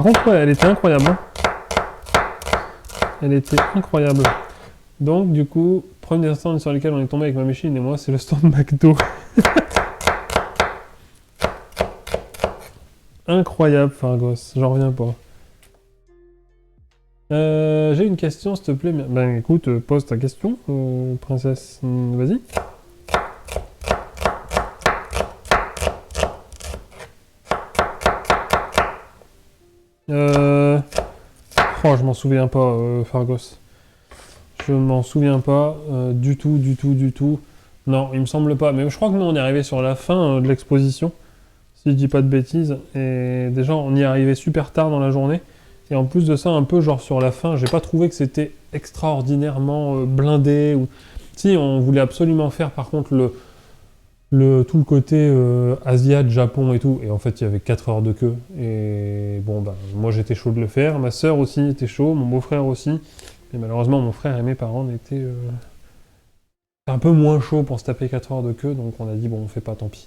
Par contre, ouais, elle était incroyable. Hein. Elle était incroyable. Donc, du coup, premier stand sur lequel on est tombé avec ma machine et moi, c'est le stand McDo. Incroyable, Fargos. J'en reviens pas. J'ai une question, s'il te plaît. Ben écoute, pose ta question, princesse. Vas-y. Oh, je m'en souviens pas, Fargos. Je m'en souviens pas du tout, du tout, du tout. Non, il me semble pas. Mais je crois que nous, on est arrivé sur la fin de l'exposition, si je dis pas de bêtises. Et déjà, on y est arrivé super tard dans la journée. Et en plus de ça, un peu genre sur la fin, j'ai pas trouvé que c'était extraordinairement blindé. Ou... Si, on voulait absolument faire par contre tout le côté Asiat, Japon et tout. Et en fait, il y avait 4 heures de queue. Et bon, bah, moi j'étais chaud de le faire. Ma sœur aussi était chaud, mon beau-frère aussi. Et malheureusement, mon frère et mes parents étaient un peu moins chauds pour se taper 4 heures de queue. Donc on a dit, bon, on fait pas, tant pis.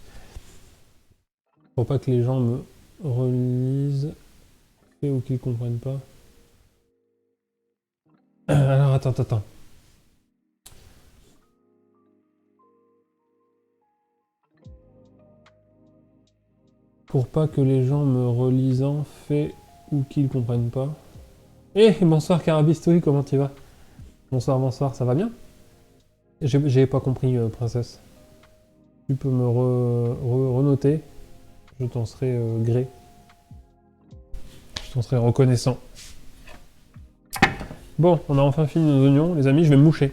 Faut pas que les gens me relisent. Ou qu'ils comprennent pas. Alors, attends. Pour pas que les gens me relisant fait ou qu'ils comprennent pas. Eh, bonsoir Carabistoui, comment tu vas? Bonsoir, ça va bien? J'ai pas compris, princesse. Tu peux me renoter? Je t'en serai gré. Je t'en serai reconnaissant. Bon, on a enfin fini nos oignons, les amis, je vais me moucher.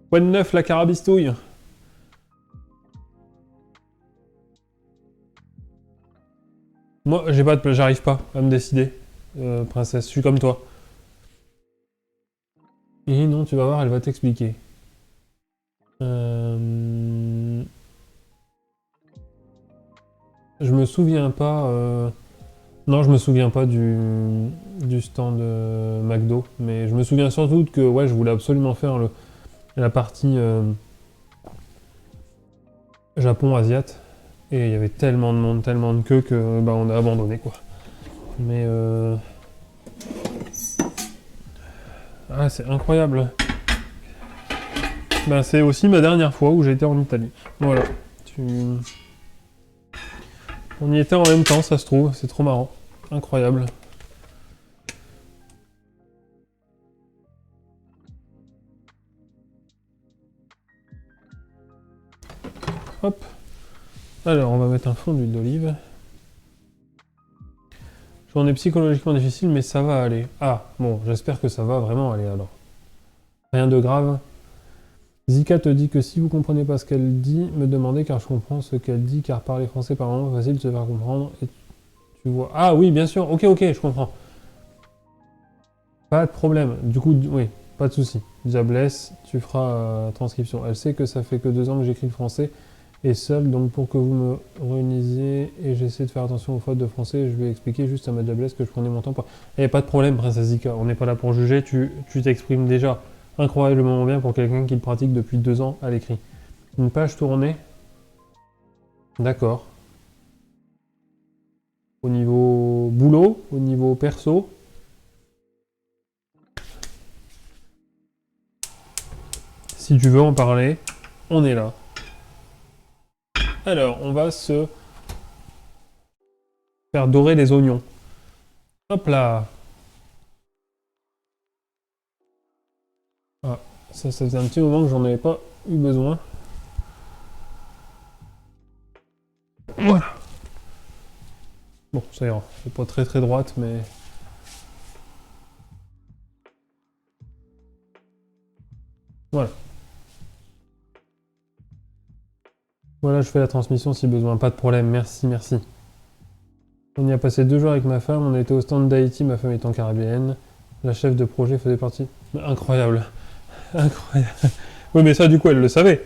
Quoi de neuf, la carabistouille? Moi, j'arrive pas à me décider, princesse, je suis comme toi. Et non, tu vas voir, elle va t'expliquer. Je me souviens pas... Non, je me souviens pas du stand McDo, mais je me souviens surtout que ouais, je voulais absolument faire la partie Japon-Asiat, et il y avait tellement de monde, tellement de queue que bah, on a abandonné quoi. Mais ah, c'est incroyable. Ben, c'est aussi ma dernière fois où j'ai été en Italie. Voilà. On y était en même temps, ça se trouve, c'est trop marrant. Incroyable. Hop. Alors, on va mettre un fond d'huile d'olive. Journée psychologiquement difficile, mais ça va aller. Ah, bon, j'espère que ça va vraiment aller alors. Rien de grave. Zika te dit que si vous comprenez pas ce qu'elle dit, me demandez car je comprends ce qu'elle dit, car parler français par moment facile de se faire comprendre. Et tu vois. Ah oui, bien sûr, ok, je comprends. Pas de problème. Du coup, oui, pas de souci. Diablesse, tu feras transcription. Elle sait que ça fait que 2 ans que j'écris le français et seul, donc pour que vous me réunisiez et j'essaie de faire attention aux fautes de français, je vais expliquer juste à ma diablesse que je prenais mon temps pour... Eh, pas de problème, princesse Zika, on n'est pas là pour juger, tu t'exprimes déjà incroyablement bien pour quelqu'un qui le pratique depuis 2 ans à l'écrit. Une page tournée. D'accord. Au niveau boulot, au niveau perso. Si tu veux en parler, on est là. Alors, on va se faire dorer les oignons. Hop là. Ah, ça faisait un petit moment que j'en avais pas eu besoin. Voilà. Bon, ça ira. C'est pas très droite, mais... Voilà. Voilà, je fais la transmission si besoin. Pas de problème, merci. On y a passé 2 jours avec ma femme. On a été au stand d'Haïti, ma femme étant caribéenne. La chef de projet faisait partie... Incroyable. Incroyable. Oui, mais ça, du coup, elle le savait.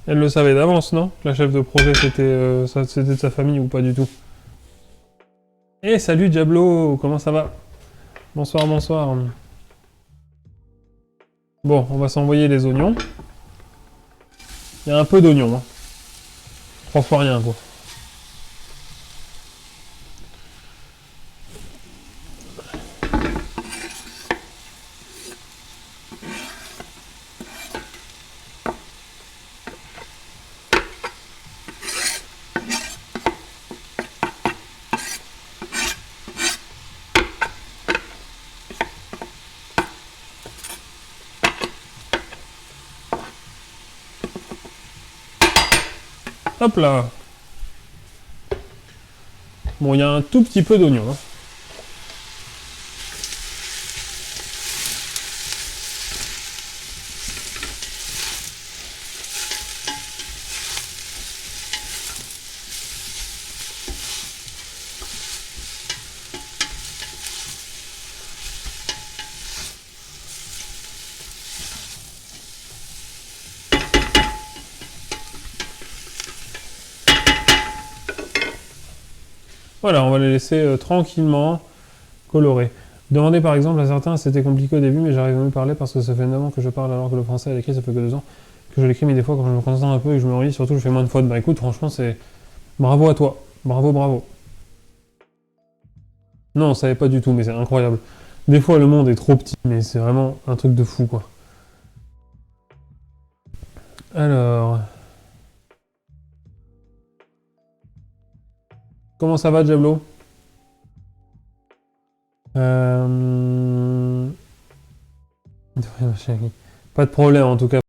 Elle le savait d'avance, non? La chef de projet, c'était de sa famille ou pas du tout? Eh, salut Diablo, comment ça va? Bonsoir, bonsoir. Bon, on va s'envoyer les oignons. Il y a un peu d'oignons, hein. 3 fois rien, quoi. Hop là. Bon, il y a un tout petit peu d'oignon, hein. Voilà, on va les laisser tranquillement colorer. Demandez par exemple à certains, c'était compliqué au début, mais j'arrive à mieux parler parce que ça fait 9 ans que je parle alors que le français à l'écrit, ça fait que 2 ans que je l'écris, mais des fois quand je me concentre un peu et que je me relis, surtout je fais moins de fautes. Bah écoute, franchement, c'est bravo à toi. Bravo, bravo. Non, on savait pas du tout, mais c'est incroyable. Des fois, le monde est trop petit, mais c'est vraiment un truc de fou, quoi. Alors, comment ça va, Diablo? Euh... Pas de problème, en tout cas.